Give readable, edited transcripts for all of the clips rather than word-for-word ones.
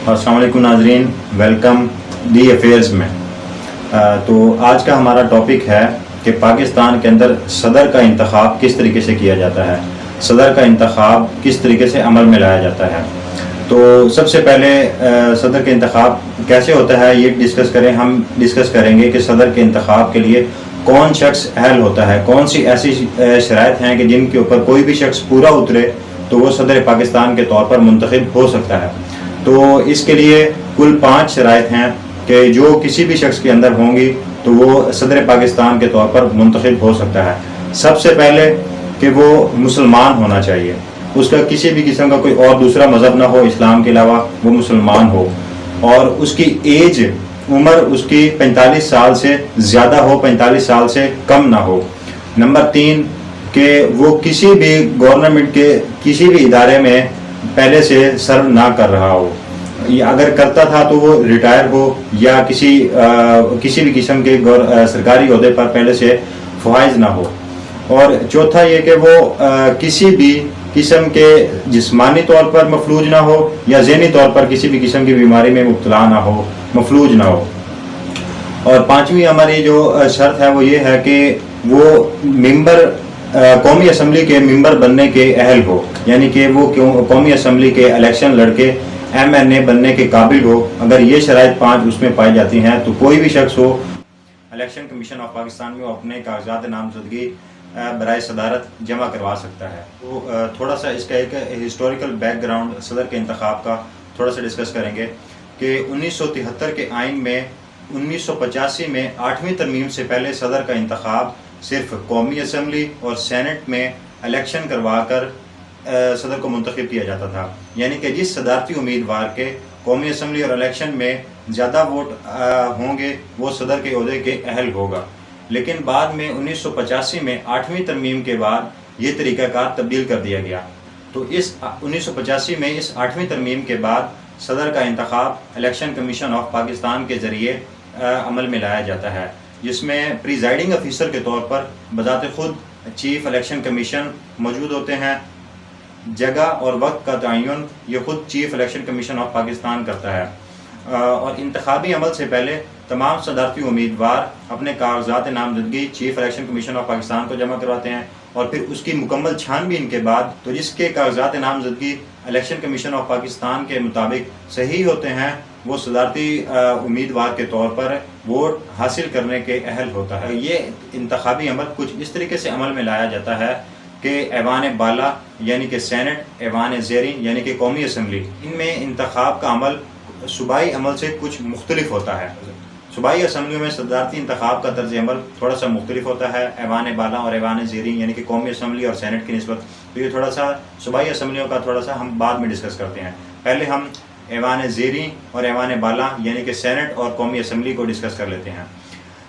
अस्सलाम वालेकुम नाजरीन, वेलकम दी अफेयर्स में। तो आज का हमारा टॉपिक है कि पाकिस्तान के अंदर सदर का इंतखाब किस तरीके से किया जाता है, सदर का इंतखाब किस तरीके से अमल में लाया जाता है। तो सबसे पहले सदर का इंतखाब कैसे होता है ये हम डिस्कस करेंगे कि सदर के इंतखाब के लिए कौन शख्स अहल होता है, कौन सी ऐसी शराइत हैं कि जिनके ऊपर कोई भी शख्स पूरा उतरे तो वो सदर पाकिस्तान के तौर पर मुंतखब हो सकता है। तो इसके लिए कुल 5 शराइत हैं कि जो किसी भी शख्स के अंदर होंगी तो वो सदर पाकिस्तान के तौर पर मुंतखब हो सकता है। सबसे पहले कि वो मुसलमान होना चाहिए, उसका किसी भी किस्म का कोई और दूसरा मज़हब ना हो इस्लाम के अलावा, वो मुसलमान हो और उसकी एज उम्र उसकी 45 साल से ज़्यादा हो, 45 साल से कम ना हो। नंबर 3 कि वो किसी भी गवर्नमेंट के किसी भी इदारे में पहले से सर्व ना कर रहा हो, या अगर करता था तो वो रिटायर हो या किसी भी किस्म के सरकारी ओहदे पर पहले से फाइज ना हो। और चौथा ये कि वो किसी भी किस्म के जिस्मानी तौर पर मफलूज ना हो या ज़हनी तौर पर किसी भी किस्म की बीमारी में मुब्तला ना हो, मफलूज ना हो। और 5वीं हमारी जो शर्त है वो ये है कि वो मेंबर कौमी असम्बली के मेंबर बनने के अहल हो, यानी कि वो कौमी असम्बली के इलेक्शन लड़के MNA बनने के काबिल हो। अगर ये शराइत 5 उसमें पाई जाती हैं तो कोई भी शख्स हो इलेक्शन कमीशन ऑफ पाकिस्तान में अपने कागजात नामजदगी बराए सदारत जमा करवा सकता है। तो थोड़ा सा इसका एक हिस्टोरिकल बैकग्राउंड सदर के इंतखाब का थोड़ा सा डिस्कस करेंगे कि 1973 के आइन में 1985 में 8वीं तरमीम से पहले सदर का इंतखाब सिर्फ कौमी असम्बली और सेनेट में इलेक्शन करवा कर सदर को मुंतखब किया जाता था, यानी कि जिस सदारती उम्मीदवार के कौमी असम्बली और इलेक्शन में ज़्यादा वोट होंगे वो सदर के ओहदे के अहल होगा। लेकिन बाद में 1985 में 8वीं तरमीम के बाद ये तरीक़ाकार तब्दील कर दिया गया। तो इस 1985 में इस 8वीं तरमीम के बाद सदर का इंतखाब इलेक्शन कमीशन ऑफ पाकिस्तान के ज़रिए अमल में लाया जाता है, जिसमें प्रिजाइडिंग अफिसर के तौर पर बज़ात खुद चीफ इलेक्शन कमीशन मौजूद होते हैं। जगह और वक्त का तयन ये खुद chief election commission of Pakistan करता है। और इंतखाबी अमल से पहले तमाम सदारती उम्मीदवार अपने कागजात नामजदगी chief election commission of Pakistan को जमा करवाते हैं और फिर उसकी मुकम्मल छानबीन के बाद तो जिसके कागजात नामजदगी इलेक्शन कमीशन ऑफ पाकिस्तान के मुताबिक सही होते हैं वो सदारती उम्मीदवार के तौर पर वोट हासिल करने के अहल होता है। ये इंतखाबी अमल कुछ इस तरीके से अमल में लाया जाता है कि ऐवान बाला यानी कि सेनेट, ऐवान ज़ेरीन यानी कि कौमी असम्बली, इनमें इंतखाब का अमल सूबाई अमल से कुछ मुख्तलिफ होता है। सूबाई असम्बलियों में सदारती इंतखाब का तर्ज अमल थोड़ा सा मुख्तलिफ होता है ऐवान बाला और ऐवान ज़ेरीन यानी कि कौमी असम्बली और सेनेट की निस्बत। तो ये थोड़ा सा सूबाई असम्बलियों का थोड़ा सा हम बाद में डिस्कस करते हैं। पहले हम ऐवान ज़ेरीन और ऐवान बाला यानी कि सेनेट और कौमी असम्बली को डिस्कस कर लेते हैं।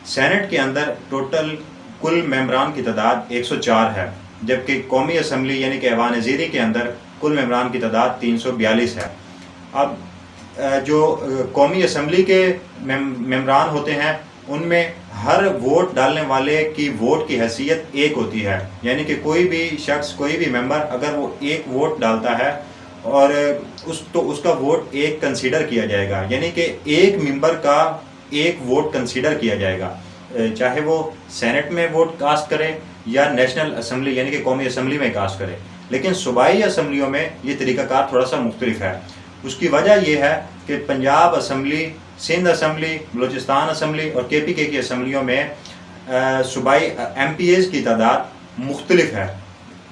सेनेट के अंदर टोटल कुल मेम्बरान की तादाद 104 है, जबकि कौमी असम्बली यानी कि ऐवान ज़ेरीन के अंदर कुल मेम्बरान की तादाद 342 है। अब जो कौमी असम्बली के मेम्बरान होते हैं उनमें हर वोट डालने वाले की वोट की हैसियत एक होती है, यानी कि कोई भी शख्स कोई भी मेंबर अगर वो एक वोट डालता है और उसका वोट एक कंसीडर किया जाएगा, यानी कि एक मेंबर का एक वोट कंसीडर किया जाएगा, चाहे वो सेनेट में वोट कास्ट करे या नेशनल असम्बली यानी कि कौमी असम्बली में कास्ट करे। लेकिन सूबाई असम्बलियों में ये तरीक़ाकार थोड़ा सा मुख्तलिफ है। उसकी वजह यह है कि Punjab assembly, Sindh assembly, Balochistan assembly और KPK की असम्बलियों में सूबाई MPAs की तादाद मुख्तलिफ है।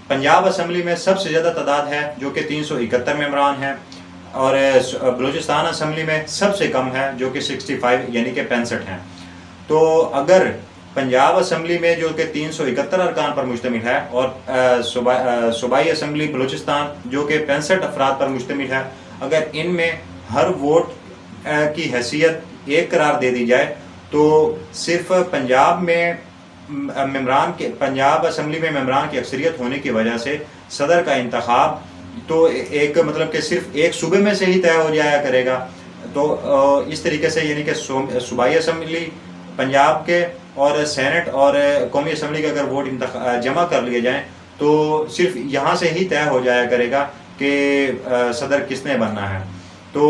पंजाब असम्बली में सबसे ज़्यादा तादाद है जो कि 371 मेम्बरान हैं और बलूचिस्तान असम्बली में सबसे कम है जो कि 65 यानी कि 65 हैं। तो अगर पंजाब असम्बली में जो कि 371 अरकान पर मुश्तमिल है और सूबाई असम्बली बलूचिस्तान जो कि 65 अफराद पर मुश्तमिल है, अगर इनमें हर वोट की हैसियत एक करार दे दी जाए तो सिर्फ पंजाब असम्बली में मेम्बरान की अक्सरियत होने की वजह से सदर का इंतखाब तो एक मतलब कि सिर्फ एक सूबे में से ही तय हो जाया करेगा। तो इस तरीके से यानी कि सूबाई असम्बली पंजाब के और सेनेट और कौमी असम्बली के अगर वोट जमा कर लिए जाएँ तो सिर्फ यहाँ से ही तय हो जाया करेगा कि सदर किसने बनना है। तो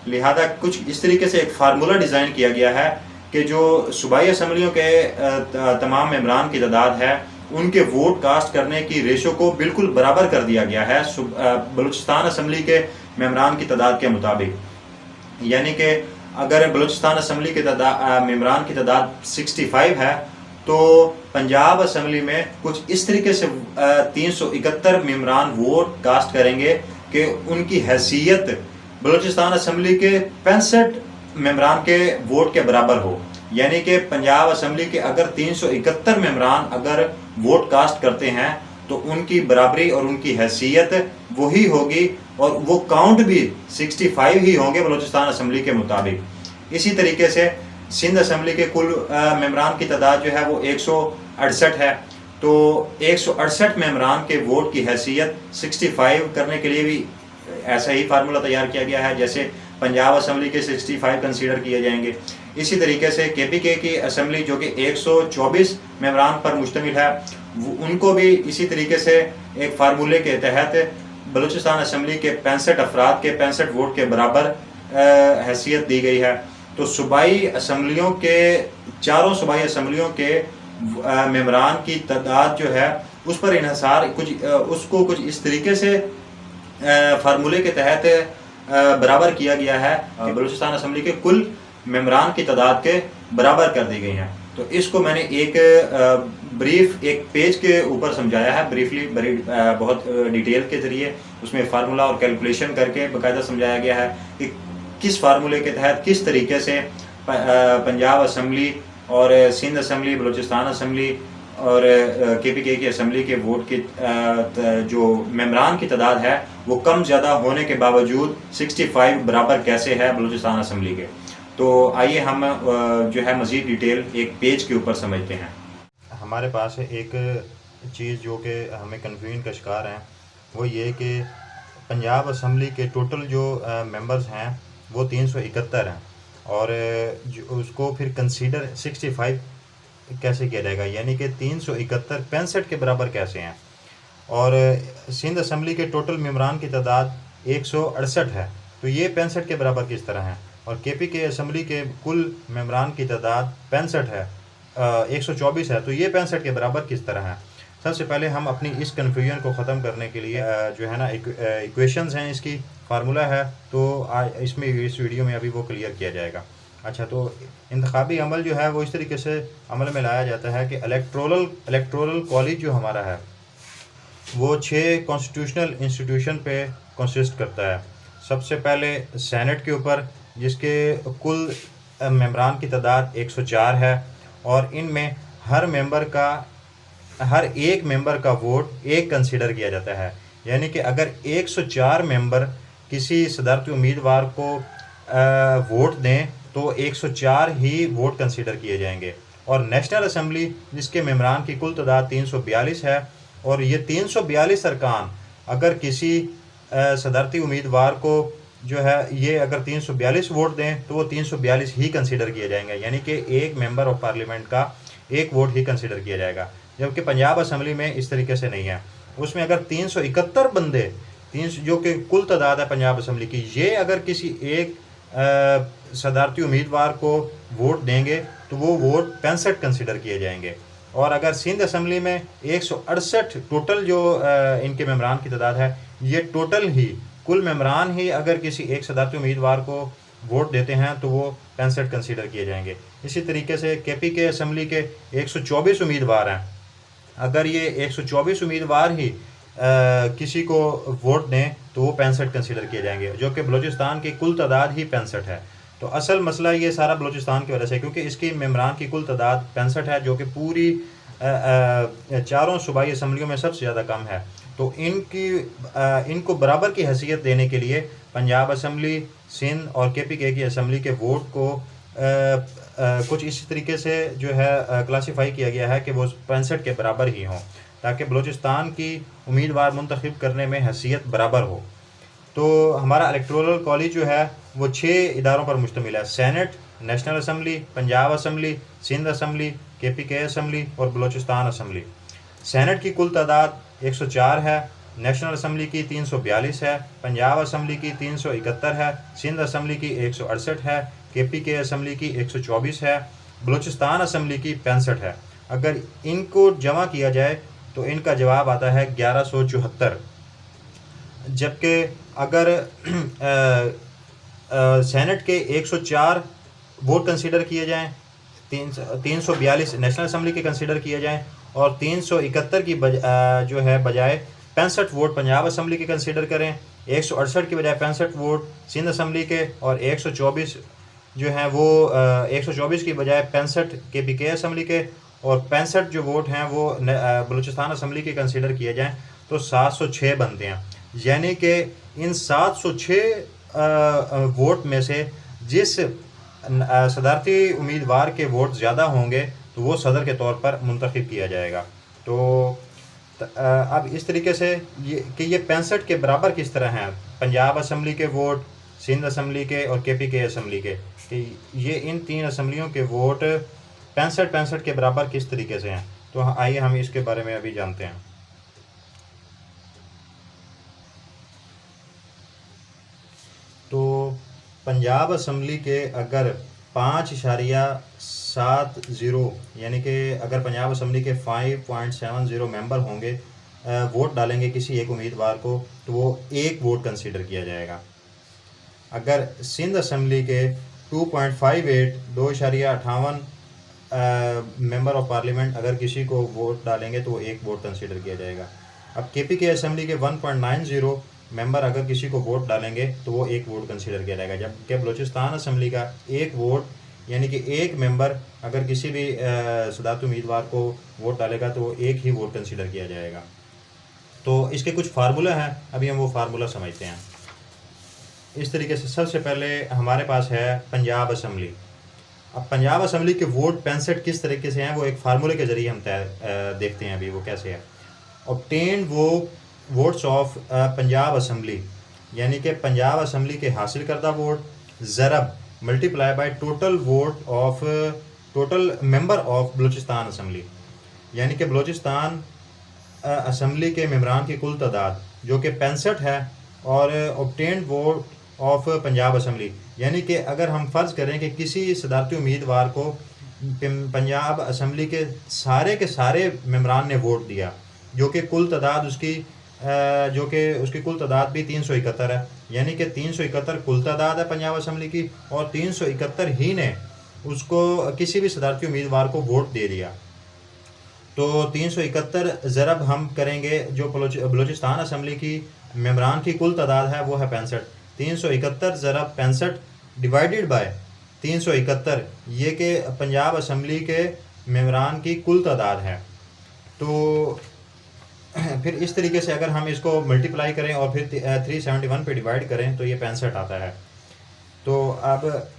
लिहाजा कुछ इस तरीके से एक फार्मूला डिज़ाइन किया गया है कि जो सूबाई असम्बलियों के तमाम मेंबरान की तादाद है उनके वोट कास्ट करने की रेशो को बिल्कुल बराबर कर दिया गया है बलूचिस्तान असम्बली के मेंबरान की तादाद के मुताबिक। यानी कि अगर बलूचिस्तान असम्बली के मेंबरान की तादाद 65 है तो पंजाब असम्बली में कुछ इस तरीके से 371 मेंबरान वोट कास्ट करेंगे कि उनकी हैसियत बलूचिस्तान असम्बली के 65 मेंबरान के वोट के बराबर हो। यानी कि पंजाब असम्बली के अगर 371 मेंबरान अगर वोट कास्ट करते हैं तो उनकी बराबरी और उनकी हैसियत वही होगी और वो काउंट भी 65 ही होंगे बलूचिस्तान असम्बली के मुताबिक। इसी तरीके से सिंध असम्बली के कुल मेंबरान की तादाद जो है वो 168 है, तो 168 मेंबरान के वोट की हैसियत 65 करने के लिए भी ऐसा ही फार्मूला तैयार किया गया है जैसे पंजाब असम्बली के 65 कंसीडर किए जाएंगे। इसी तरीके से KPK की असम्बली जो कि 124 मेंबरान पर मुश्तमिल है उनको भी इसी तरीके से एक फार्मूले के तहत बलूचिस्तान असम्बली के 65 अफराद के 65 वोट के बराबर हैसियत दी गई है। तो सूबाई असम्बलियों के चारों सूबाई असम्बलियों के मेंबरान की तादाद जो है उस पर इन्हसार उसको कुछ इस तरीके से फार्मूले के तहत बराबर किया गया है कि बलूचिस्तान असम्बली के कुल मेंबरान की तादाद के बराबर कर दी गई हैं। तो इसको मैंने एक ब्रीफ एक पेज के ऊपर समझाया है, ब्रीफली बहुत डिटेल के ज़रिए उसमें फार्मूला और कैलकुलेशन करके बाकायदा समझाया गया है कि किस फार्मूले के तहत किस तरीके से पंजाब असम्बली और सिंध असम्बली, बलूचिस्तान असम्बली और KPK की असम्बली के वोट की जो मेंबरान की तादाद है वो कम ज़्यादा होने के बावजूद 65 बराबर कैसे है बलूचिस्तान असम्बली के। तो आइए हम जो है मज़ीद डिटेल एक पेज के ऊपर समझते हैं। हमारे पास एक चीज़ जो कि हमें कन्फ्यूजन का शिकार है वो ये कि पंजाब असम्बली के टोटल जो मेंबर्स हैं वो 371 हैं और उसको फिर कंसीडर 65 कैसे किया जाएगा, यानी कि 371 65 के बराबर कैसे हैं। और सिंध असम्बली के टोटल मेंबरान की तादाद 168 है, तो ये 65 के बराबर किस तरह हैं। और KPK असम्बली के कुल मेंबरान की तादाद 65 है, 124 है, तो ये 65 के बराबर किस तरह हैं। सबसे पहले हम अपनी इस कन्फ्यूजन को ख़त्म करने के लिए जो है ना इक्वेशंस हैं, इसकी फार्मूला है, तो इसमें इस वीडियो में अभी वो क्लियर किया जाएगा। अच्छा, तो इंतखाबी अमल जो है वो इस तरीके से अमल में लाया जाता है कि इलेक्टोरल कॉलेज जो हमारा है वो 6 कॉन्स्टिट्यूशनल इंस्टीट्यूशन पे कंसिस्ट करता है। सबसे पहले सेनेट के ऊपर जिसके कुल मेंबरान की तादाद 104 है और इनमें हर एक मेंबर का वोट एक कंसीडर किया जाता है। यानी कि अगर 104 मेंबर किसी सदारती उम्मीदवार को वोट दें तो 104 ही वोट कंसीडर किए जाएंगे। और नेशनल असम्बली जिसके मेंबरान की कुल तादाद 342 है और ये 342 अरकान अगर किसी सदारती उम्मीदवार को जो है ये अगर 342 वोट दें तो वो 342 ही कंसीडर किए जाएंगे, यानी कि एक मेंबर ऑफ पार्लियामेंट का एक वोट ही कंसीडर किया जाएगा। जबकि पंजाब असम्बली में इस तरीके से नहीं है, उसमें अगर 371 बंदे जो कि कुल तादाद है पंजाब असम्बली की, ये अगर किसी एक सदारती उम्मीदवार को वोट देंगे तो वो वोट 65 कंसीडर किए जाएंगे। और अगर सिंध असम्बली में 168 टोटल जो इनके मेंबरान की तादाद है, ये टोटल ही कुल मेंबरान ही अगर किसी एक सदारती उम्मीदवार को वोट देते हैं तो वो 65 कंसीडर किए जाएंगे। इसी तरीके से KPK असम्बली के 124 उम्मीदवार हैं, अगर ये 124 उम्मीदवार ही किसी को वोट दें तो वो 65 कंसीडर किए जाएंगे, जो कि बलूचिस्तान की कुल तादाद ही 65 है। तो असल मसला ये सारा बलूचिस्तान की वजह से, क्योंकि इसकी मेंबरान की कुल तादाद 65 है, जो कि पूरी चारों सूबाई असम्बलियों में सबसे ज़्यादा कम है। तो इनको बराबर की हैसियत देने के लिए पंजाब असम्बली, सिंध और KPK की असम्बली के वोट को कुछ इस तरीके से जो है क्लासीफाई किया गया है कि वो 65 के बराबर ही हों, ताकि बलूचिस्तान की उम्मीदवार मुंतखब करने में हैसियत बराबर हो। तो हमारा इलेक्टोरल कॉलेज जो है वो 6 इदारों पर मुश्तमिल है: senate, national assembly, Punjab assembly, Sindh assembly, KPK assembly और बलूचिस्तान असम्बली। सेनेट की कुल तादाद 104 है, नेशनल असम्बली की 342 है, पंजाब असम्बली की 371 है, सिंध असम्बली की 168 है, KPK असम्बली की 124 है, बलूचिस्तान असम्बली की 65 है। अगर इनको जमा किया जाए तो इनका जवाब आता है 1174। जबकि अगर सेनेट के 104 वोट कंसीडर किए जाएं, 342 नेशनल असम्बली के कंसीडर किए जाएं और 371 की जो है बजाय 65 वोट पंजाब असम्बली के कंसीडर करें, 168 की बजाय 65 वोट सिंध असम्बली के और 124 जो हैं वो 124 की बजाय 65 KPK असम्बली के और 65 जो वोट हैं वो बलूचिस्तान असम्बली के कंसीडर किए जाएं तो 706 बनते हैं। यानी कि इन 706 वोट में से जिस सदारती उम्मीदवार के वोट ज़्यादा होंगे तो वो सदर के तौर पर मुंतखब किया जाएगा। तो अब इस तरीके से ये 65 के बराबर किस तरह हैं पंजाब असम्बली के वोट, सिंध असम्बली के और KPK असम्बली के, कि ये इन 3 असम्बलियों के वोट 65 के बराबर किस तरीके से हैं। तो आइए हम इसके बारे में अभी जानते हैं। तो पंजाब असम्बली के अगर 5.70 यानी कि अगर पंजाब असम्बली के 5.70 मेंबर होंगे, वोट डालेंगे किसी एक उम्मीदवार को, तो वो एक वोट कंसीडर किया जाएगा। अगर सिंध असम्बली के 2.58 2.58 मेंबर ऑफ पार्लियामेंट अगर किसी को वोट डालेंगे तो वो एक वोट कंसीडर किया जाएगा। अब KPK असम्बली के 1.90 मेंबर अगर किसी को वोट डालेंगे तो वो एक वोट कंसीडर किया जाएगा। जबकि बलूचिस्तान असम्बली का एक वोट यानी कि एक मेंबर अगर किसी भी सदारती उम्मीदवार को वोट डालेगा तो वो एक ही वोट कंसीडर किया जाएगा। तो इसके कुछ फार्मूला हैं, अभी हम वो फार्मूला समझते हैं। इस तरीके से सबसे पहले हमारे पास है पंजाब असम्बली। अब पंजाब असम्बली के वोट 65 किस तरीके से हैं वो एक फार्मूले के ज़रिए हम देखते हैं अभी वो कैसे है। ऑब्टेन वो वोट्स ऑफ पंजाब असम्बली यानी कि पंजाब असम्बली के हासिल करदा वोट ज़रब multiply by total vote of total member of Balochistan assembly, यानी कि बलूचिस्तान असम्बली के मेंबरान की कुल तादाद जो कि 65 है और obtain vote of Punjab assembly, यानी कि अगर हम फ़र्ज़ करें कि किसी सदारती उम्मीदवार को पंजाब असम्बली के सारे मेंबरान ने वोट दिया जो कि कुल तादाद उसकी कुल तादाद भी 371 है, यानी कि 371 कुल तादाद है पंजाब असम्बली की और 371 ही ने उसको किसी भी सदारती उम्मीदवार को वोट दे दिया। तो 371 ज़रब हम करेंगे जो बलूचिस्तान असम्बली की मेंबरान की कुल तादाद है वो है 65। 371 ज़रब 65 डिवाइडेड बाय 371 ये कि पंजाब असम्बली के मेंबरान की कुल तादाद है। तो फिर इस तरीके से अगर हम इसको मल्टीप्लाई करें और फिर 371 पे डिवाइड करें तो ये 65 आता है। तो अब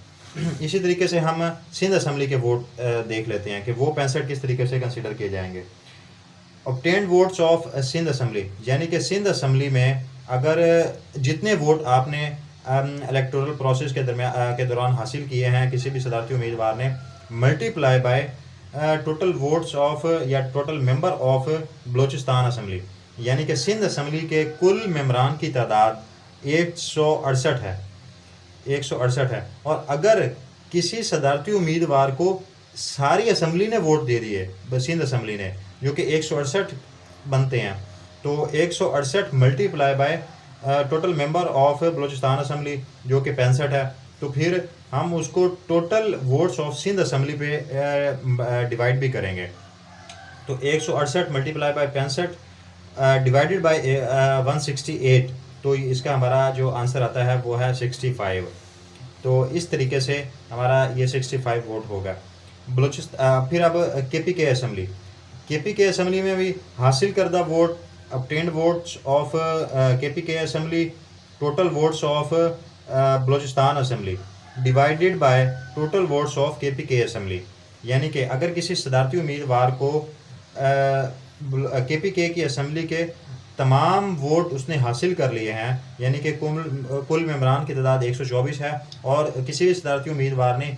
इसी तरीके से हम सिंध असम्बली के वोट देख लेते हैं कि वो 65 किस तरीके से कंसीडर किए जाएंगे। Obtained votes of Sindh assembly, यानी कि सिंध असम्बली में अगर जितने वोट आपने इलेक्टोरल प्रोसेस के दौरान हासिल किए हैं किसी भी सदारती उम्मीदवार ने, multiply by total votes of या total member of Balochistan assembly, यानी कि सिंध असम्बली के कुल मेंबरान की तादाद 168 है 168 है। और अगर किसी सदारती उम्मीदवार को सारी असम्बली ने वोट दे दिए सिंध असम्बली ने जो कि 168 बनते हैं, तो 168 multiply by total member of Balochistan assembly जो कि 65 है, तो फिर हम उसको total votes of Sindh assembly पे डिवाइड भी करेंगे। तो 168 मल्टीप्लाई बाय 65 डिवाइडेड बाय 168, तो इसका हमारा जो आंसर आता है वो है 65। तो इस तरीके से हमारा ये 65 वोट होगा। फिर अब KPK असम्बली, KPK असम्बली में भी हासिल करदा vote obtained votes of KPK assembly total votes of Balochistan assembly divided by total votes of KPK assembly, यानी कि अगर किसी सदारती उम्मीदवार को KPK की असम्बली के तमाम वोट उसने हासिल कर लिए हैं, यानी कि कुल मेंबरान की तादाद 124 है और किसी भी सदारती उम्मीदवार ने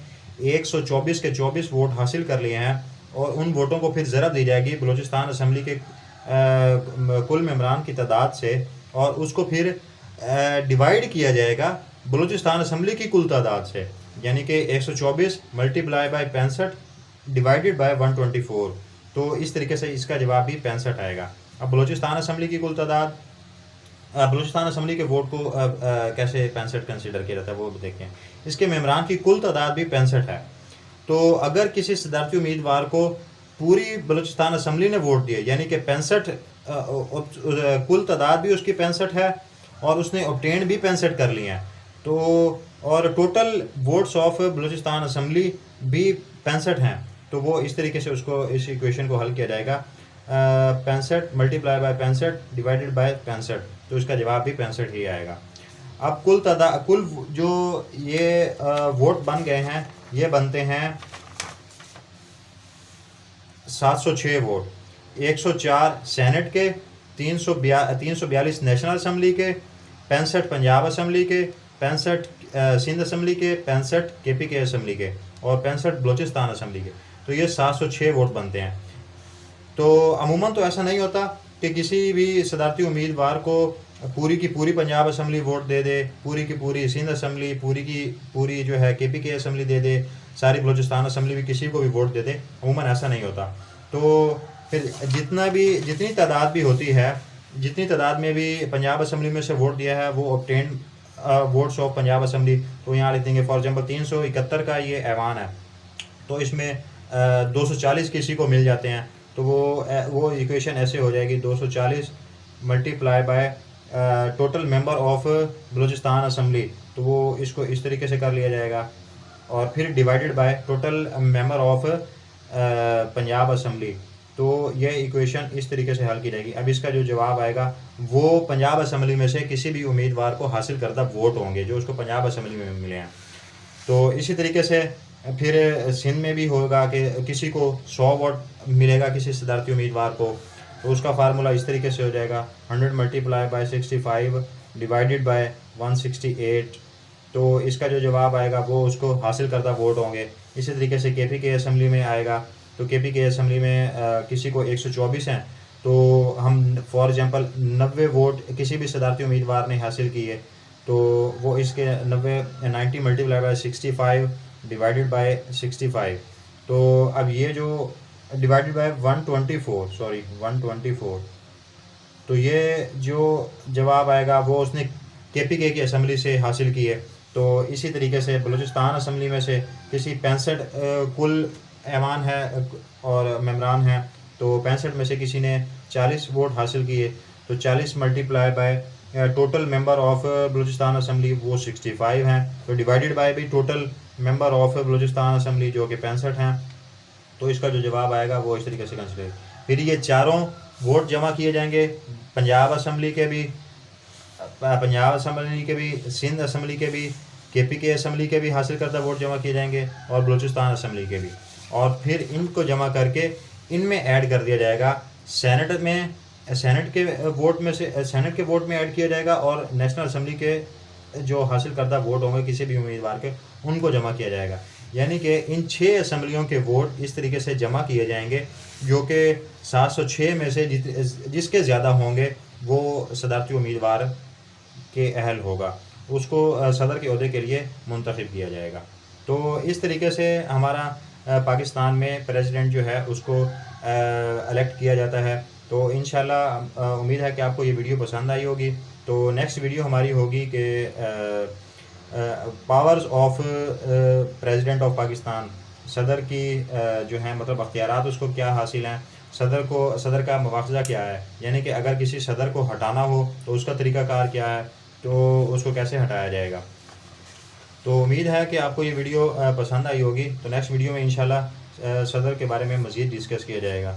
124 के 24 वोट हासिल कर लिए हैं और उन वोटों को फिर ज़रब दी जाएगी बलूचिस्तान असम्बली के कुल मेंबरान की तादाद से, और उसको फिर डिवाइड किया जाएगा बलूचिस्तान असम्बली की कुल तादाद से, यानी कि 124 मल्टीप्लाई बाय 65 डिवाइडेड बाय 124। तो इस तरीके से इसका जवाब भी 65 आएगा। अब बलूचिस्तान असम्बली की कुल तादाद, बलूचिस्तान असम्बली के वोट को कैसे 65 कंसिडर किया जाता है वो देखें। इसके मेंबरान की कुल तादाद भी 65 है। तो अगर किसी सदारती उम्मीदवार को पूरी बलूचिस्तान असम्बली ने वोट दिए, यानी कि 65 कुल तादाद भी उसकी 65 है और उसने ऑब्टेन भी 65 कर लिए हैं, तो और total votes of Balochistan assembly भी 65 हैं, तो वो इस तरीके से उसको इस इक्वेशन को हल किया जाएगा। 65 मल्टीप्लाई बाय 65 डिवाइडेड बाय 65, तो इसका जवाब भी 65 ही आएगा। अब कुल जो ये वोट बन गए हैं, ये बनते हैं 706 वोट। 104 सेनेट के, 342 नेशनल असम्बली के, 65 पंजाब असम्बली के, 65 सिंध असम्बली के, 65 KPK असम्बली के और 65 बलूचिस्तान असम्बली के। तो ये 706 वोट बनते हैं। तो अमूमन तो ऐसा नहीं होता कि किसी भी सदारती उम्मीदवार को पूरी की पूरी पंजाब असम्बली वोट दे दे, पूरी की पूरी सिंध असम्बली, पूरी की पूरी जो है KPK असम्बली दे दे, सारी बलूचिस्तान असम्बली भी किसी को भी वोट दे दे। अमूमन ऐसा नहीं होता। तो फिर जितनी तादाद भी होती है, जितनी तादाद में भी पंजाब असम्बली में से वोट दिया है वो obtain votes of Punjab assembly, तो यहाँ लिख देंगे फॉर एग्जांपल 371 का ये ऐवान है, तो इसमें 240 किसी को मिल जाते हैं, तो वो इक्वेशन ऐसे हो जाएगी 240 multiply by total member of Balochistan assembly, तो वो इसको इस तरीके से कर लिया जाएगा, और फिर divided by total member of Punjab assembly, तो ये इक्वेशन इस तरीके से हल की जाएगी। अब इसका जो जवाब आएगा वो पंजाब असम्बली में से किसी भी उम्मीदवार को हासिल करदा वोट होंगे जो उसको पंजाब असम्बली में मिले हैं। तो इसी तरीके से फिर सिंध में भी होगा कि किसी को 100 वोट मिलेगा किसी सदारती उम्मीदवार को, तो उसका फार्मूला इस तरीके से हो जाएगा 100 मल्टीप्लाई बाय 65 डिवाइडेड बाय 168, तो इसका जो जवाब आएगा वो उसको हासिल करदा वोट होंगे। इसी तरीके से KPK असम्बली में आएगा, तो KPK असम्बली में किसी को 124 हैं, तो हम फॉर एग्जांपल 90 वोट किसी भी सदारती उम्मीदवार ने हासिल किए, तो वो इसके 90 मल्टीप्लाई बाय 65 डिवाइडेड बाय 65, तो अब ये जो डिवाइडेड बाय 124, तो ये जो जवाब आएगा वो उसने KPK की असम्बली से हासिल किए। तो इसी तरीके से बलूचिस्तान असम्बली में से किसी 65 कुल ऐवान है और मेंबरान हैं, तो 65 में से किसी ने 40 वोट हासिल किए, तो 40 multiply by total member of Balochistan assembly वो 65 हैं, तो डिवाइडेड बाय भी total member of Balochistan assembly जो कि 65 हैं, तो इसका जो जवाब आएगा वो इस तरीके से कंसिडर। फिर ये चारों वोट जमा किए जाएंगे, पंजाब असम्बली के भी, सिंध असम्बली के भी, KPK असम्बली के भी हासिल करदा वोट जमा किए जाएंगे और बलूचिस्तान असम्बली के भी, और फिर इनको जमा करके इनमें ऐड कर दिया जाएगा। सेनेट के वोट में ऐड किया जाएगा और नेशनल असम्बली के जो हासिल करदा वोट होंगे किसी भी उम्मीदवार के, उनको जमा किया जाएगा। यानी कि इन 6 असम्बलियों के वोट इस तरीके से जमा किए जाएंगे, जो कि 706 में से जिसके ज़्यादा होंगे वो सदारती उम्मीदवार के अहल होगा, उसको सदर के ओहदे के लिए मुंतखब किया जाएगा। तो इस तरीके से हमारा पाकिस्तान में प्रेसिडेंट जो है उसको इलेक्ट किया जाता है। तो इंशाल्लाह उम्मीद है कि आपको ये वीडियो पसंद आई होगी। तो नेक्स्ट वीडियो हमारी होगी कि powers of president of Pakistan, सदर की जो है मतलब अख्तियारात उसको क्या हासिल हैं, सदर का मुआवजा क्या है, यानी कि अगर किसी सदर को हटाना हो तो उसका तरीक़ाकार क्या है, तो उसको कैसे हटाया जाएगा। तो उम्मीद है कि आपको ये वीडियो पसंद आई होगी। तो नेक्स्ट वीडियो में इंशाल्लाह सदर के बारे में मज़ीद डिस्कस किया जाएगा।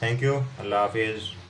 थैंक यू, अल्लाह हाफिज़।